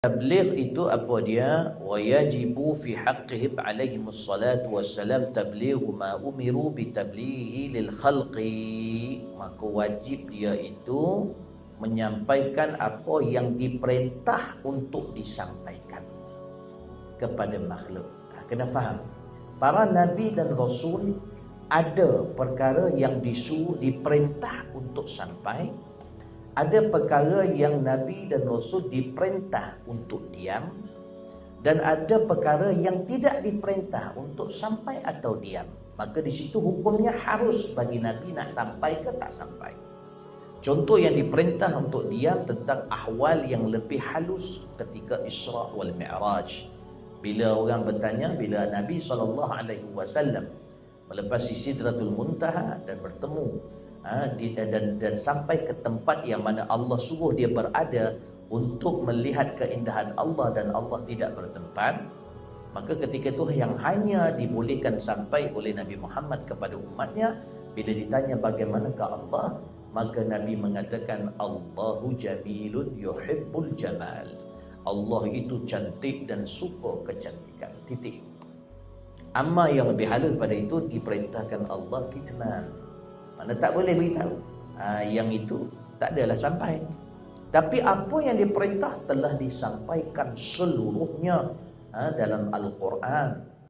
Tabligh itu apa dia? Wa yajibu fi haqqihim alaihimus salatu wassalam tablighu ma umiru bi tablighi lil khalqi. Maka wajib dia itu menyampaikan apa yang diperintah untuk disampaikan kepada makhluk. Kena faham. Para nabi dan rasul ada perkara yang disuruh diperintah untuk sampai. Ada perkara yang Nabi dan Rasul diperintah untuk diam, dan ada perkara yang tidak diperintah untuk sampai atau diam. Maka di situ hukumnya harus bagi Nabi nak sampai ke tak sampai. Contoh yang diperintah untuk diam tentang ahwal yang lebih halus ketika Isra wal Mi'raj. Bila orang bertanya, bila Nabi SAW melepasi Sidratul Muntaha dan bertemu dan sampai ke tempat yang mana Allah suruh dia berada untuk melihat keindahan Allah dan Allah tidak bertempat, maka ketika itu yang hanya dibolehkan sampai oleh Nabi Muhammad kepada umatnya. Bila ditanya bagaimanakah Allah, maka Nabi mengatakan Allahu jamilun yuhibbul jamal. Allah itu cantik dan suka kecantikan. Titik. Amma yang lebih halus pada itu diperintahkan Allah kitman. Mana tak boleh beritahu. Yang itu tak adalah sampai. Tapi apa yang diperintah telah disampaikan seluruhnya dalam Al-Quran.